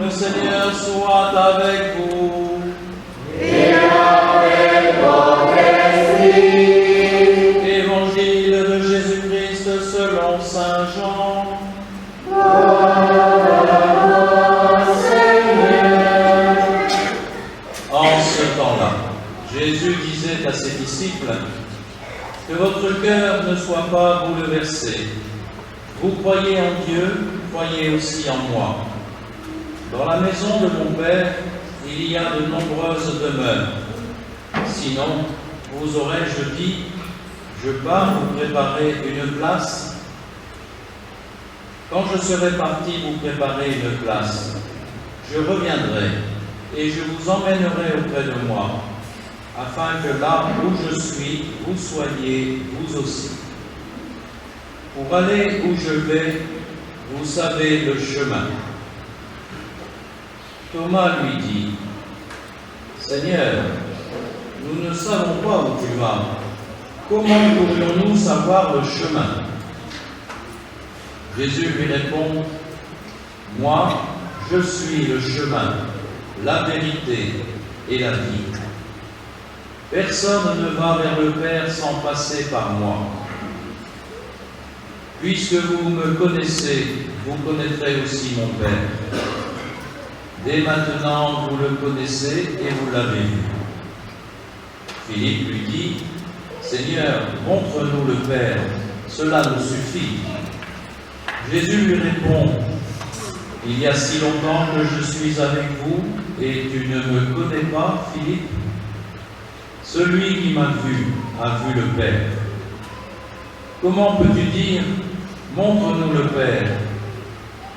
Le Seigneur soit avec vous. Et avec votre esprit. Évangile de Jésus-Christ selon saint Jean. Seigneur. En ce temps-là, Jésus disait à ses disciples: que votre cœur ne soit pas bouleversé. Vous croyez en Dieu, croyez aussi en moi. Dans la maison de mon Père, il y a de nombreuses demeures. Sinon, vous aurais-je dit: je pars vous préparer une place. Quand je serai parti vous préparer une place, je reviendrai et je vous emmènerai auprès de moi, afin que là où je suis, vous soyez vous aussi. Pour aller où je vais, vous savez le chemin. Thomas lui dit: Seigneur, nous ne savons pas où tu vas. Comment pourrions-nous savoir le chemin? Jésus lui répond: moi, je suis le chemin, la vérité et la vie. Personne ne va vers le Père sans passer par moi. Puisque vous me connaissez, vous connaîtrez aussi mon Père. Dès maintenant, vous le connaissez et vous l'avez vu. Philippe lui dit: Seigneur, montre-nous le Père, cela nous suffit. Jésus lui répond: il y a si longtemps que je suis avec vous et tu ne me connais pas, Philippe? Celui qui m'a vu a vu le Père. Comment peux-tu dire: montre-nous le Père?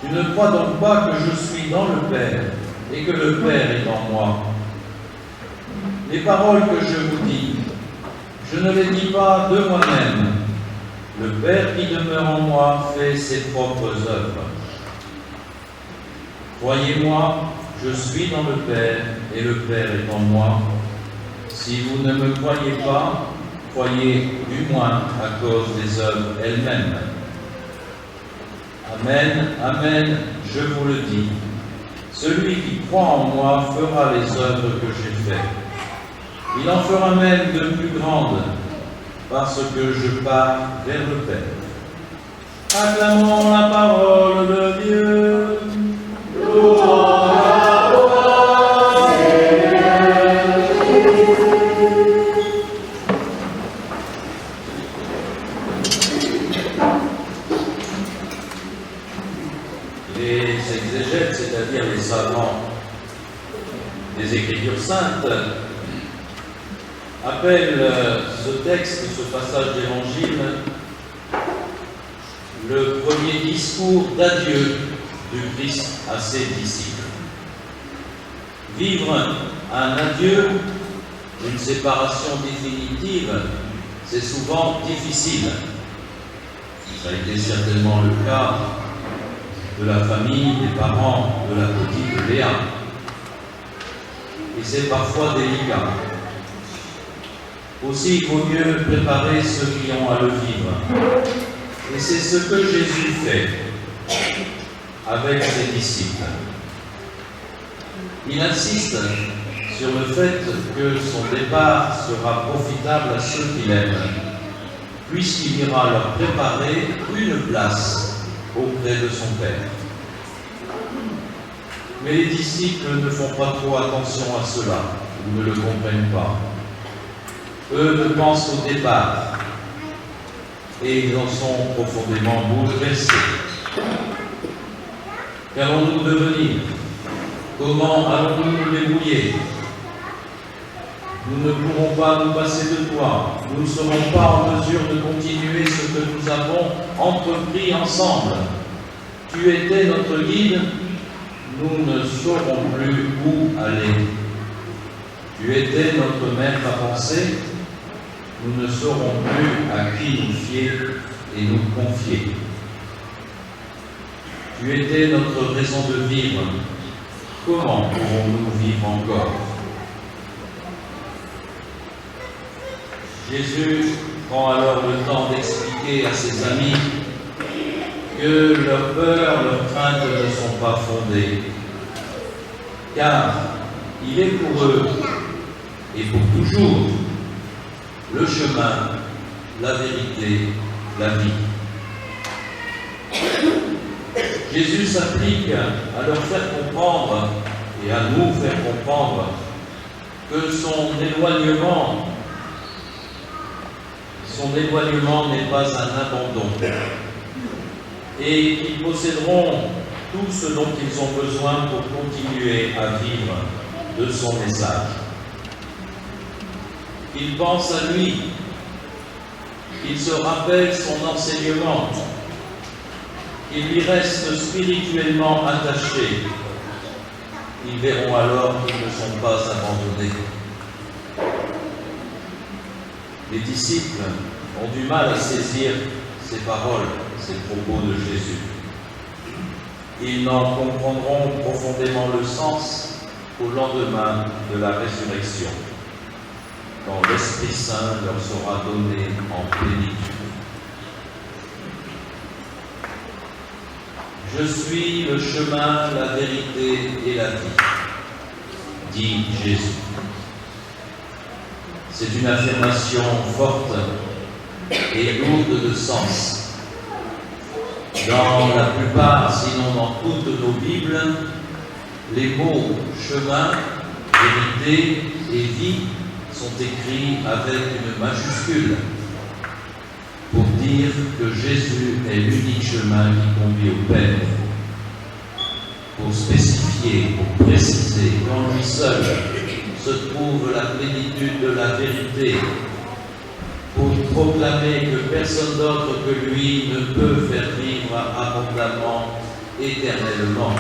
Tu ne crois donc pas que je suis dans le Père et que le Père est en moi? Les paroles que je vous dis, je ne les dis pas de moi-même. Le Père qui demeure en moi fait ses propres œuvres. Croyez-moi, je suis dans le Père et le Père est en moi. Si vous ne me croyez pas, croyez du moins à cause des œuvres elles-mêmes. Amen, amen, je vous le dis. Celui qui croit en moi fera les œuvres que j'ai faites. Il en fera même de plus grandes, parce que je pars vers le Père. Acclamons la parole de Dieu. Louange à toi, Seigneur. Les exégètes, c'est-à-dire les savants des Écritures saintes, appellent ce texte, ce passage d'évangile, le premier discours d'adieu du Christ à ses disciples. Vivre un adieu, une séparation définitive, c'est souvent difficile. Ça a été certainement le cas de la famille, des parents de la petite Léa. Et c'est parfois délicat. Aussi, il vaut mieux préparer ceux qui ont à le vivre. Et c'est ce que Jésus fait avec ses disciples. Il insiste sur le fait que son départ sera profitable à ceux qu'il aime, puisqu'il ira leur préparer une place auprès de son Père. Mais les disciples ne font pas trop attention à cela, ou ne le comprennent pas. Eux ne pensent qu'au départ, et ils en sont profondément bouleversés. Qu'allons-nous devenir? Comment allons-nous nous débrouiller? Nous ne pourrons pas nous passer de toi. Nous ne serons pas en mesure de continuer ce que nous avons entrepris ensemble. Tu étais notre guide, nous ne saurons plus où aller. Tu étais notre maître à penser, nous ne saurons plus à qui nous fier et nous confier. Tu étais notre raison de vivre. Comment pourrons-nous vivre encore? Jésus prend alors le temps d'expliquer à ses amis que leur peur, leurs craintes ne sont pas fondées, car il est pour eux et pour toujours le chemin, la vérité, la vie. Jésus s'applique à leur faire comprendre et à nous faire comprendre que son éloignement n'est pas un abandon et qu'ils posséderont tout ce dont ils ont besoin pour continuer à vivre de son message. Qu'ils pensent à lui, qu'ils se rappellent son enseignement, qu'ils lui restent spirituellement attachés. Ils verront alors qu'ils ne sont pas abandonnés. Les disciples ont du mal à saisir ces paroles, ces propos de Jésus. Ils n'en comprendront profondément le sens qu'au lendemain de la résurrection, quand l'Esprit Saint leur sera donné en plénitude. Je suis le chemin, la vérité et la vie, dit Jésus. C'est une affirmation forte et lourde de sens. Dans la plupart, sinon dans toutes nos Bibles, les mots chemin, vérité et vie sont écrits avec une majuscule pour dire que Jésus est l'unique chemin qui conduit au Père, pour spécifier, pour préciser qu'en lui seul se trouve la plénitude de la vérité, pour proclamer que personne d'autre que lui ne peut faire vivre abondamment, éternellement.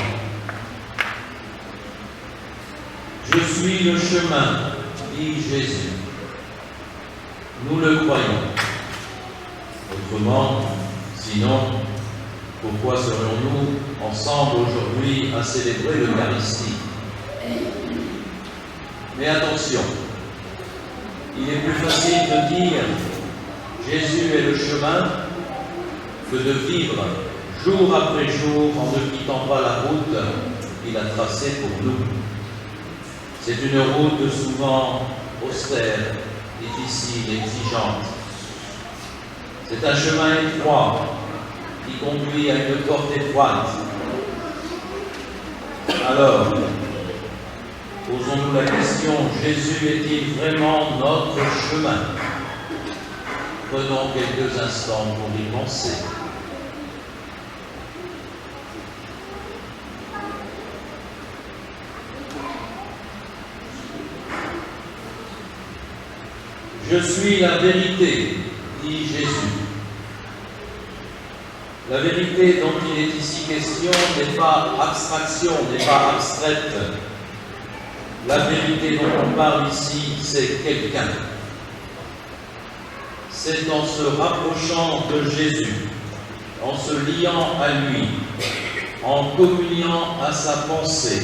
Je suis le chemin, dit Jésus. Nous le croyons. Autrement, sinon, pourquoi serions-nous ensemble aujourd'hui à célébrer l'Eucharistie? Mais attention, il est plus facile de dire Jésus est le chemin que de vivre jour après jour en ne quittant pas la route qu'il a tracée pour nous. C'est une route souvent austère, difficile, exigeante. C'est un chemin étroit qui conduit à une porte étroite. Alors, posons-nous la question, Jésus est-il vraiment notre chemin? Prenons quelques instants pour y penser. Je suis la vérité, dit Jésus. La vérité dont il est ici question n'est pas abstraction, n'est pas abstraite. La vérité dont on parle ici, c'est quelqu'un. C'est en se rapprochant de Jésus, en se liant à lui, en communiant à sa pensée,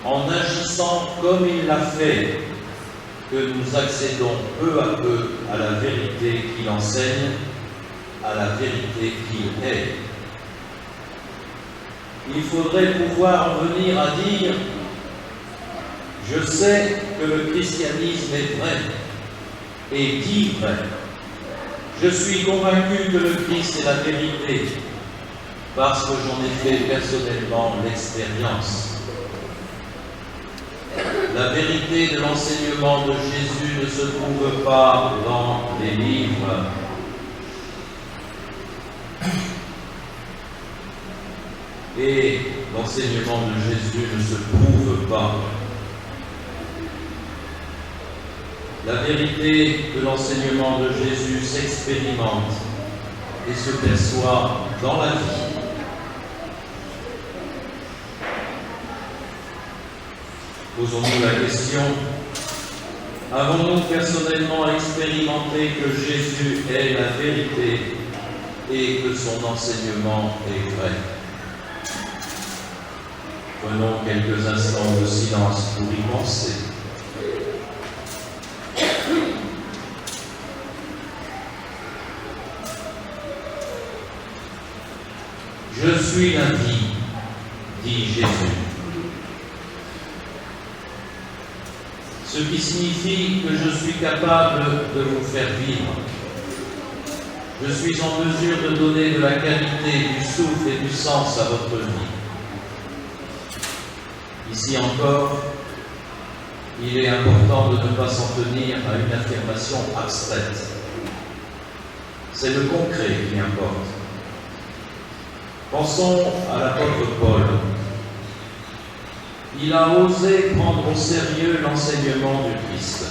en agissant comme il l'a fait, que nous accédons peu à peu à la vérité qu'il enseigne, à la vérité qu'il est. Il faudrait pouvoir en venir à dire « Je sais que le christianisme est vrai et dit vrai. Je suis convaincu que le Christ est la vérité parce que j'en ai fait personnellement l'expérience. » La vérité de l'enseignement de Jésus ne se trouve pas dans les livres. Et l'enseignement de Jésus ne se prouve pas. La vérité de l'enseignement de Jésus s'expérimente et se perçoit dans la vie. Posons-nous la question, avons-nous personnellement expérimenté que Jésus est la vérité et que son enseignement est vrai? Prenons quelques instants de silence pour y penser. Je suis la vie, dit Jésus. ce qui signifie que je suis capable de vous faire vivre. Je suis en mesure de donner de la qualité, du souffle et du sens à votre vie. Ici encore, il est important de ne pas s'en tenir à une affirmation abstraite. C'est le concret qui importe. Pensons à l'apôtre Paul. Il a osé prendre au sérieux l'enseignement du Christ.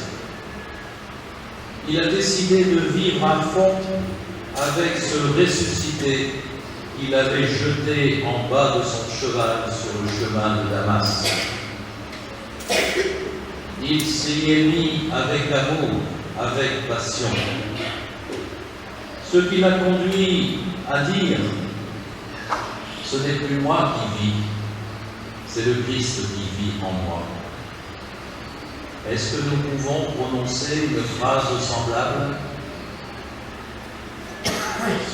Il a décidé de vivre à fond avec ce ressuscité qu'il avait jeté en bas de son cheval sur le chemin de Damas. Il s'y est mis avec amour, avec passion. Ce qui l'a conduit à dire « Ce n'est plus moi qui vis, c'est le Christ qui vit en moi ». Est-ce que nous pouvons prononcer une phrase semblable ?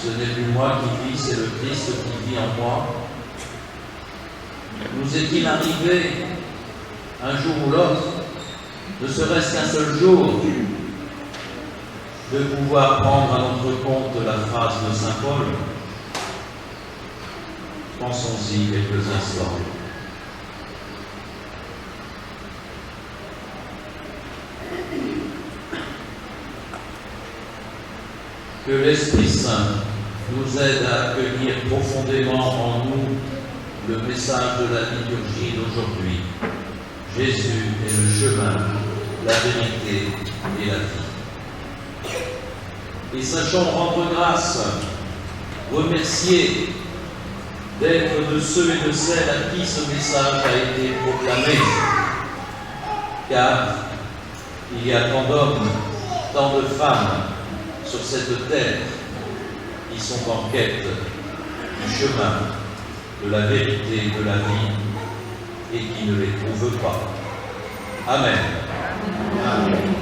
Ce n'est plus moi qui vis, c'est le Christ qui vit en moi. Nous est-il arrivé, un jour ou l'autre, ne serait-ce qu'un seul jour, de pouvoir prendre à notre compte la phrase de saint Paul ? Pensons-y quelques instants. Que l'Esprit Saint nous aide à accueillir profondément en nous le message de la liturgie d'aujourd'hui. Jésus est le chemin, la vérité et la vie. Et sachons rendre grâce, remercier d'être de ceux et de celles à qui ce message a été proclamé. Car il y a tant d'hommes, tant de femmes sur cette terre qui sont en quête du chemin, de la vérité, de la vie, et qui ne les trouvent pas. Amen. Amen.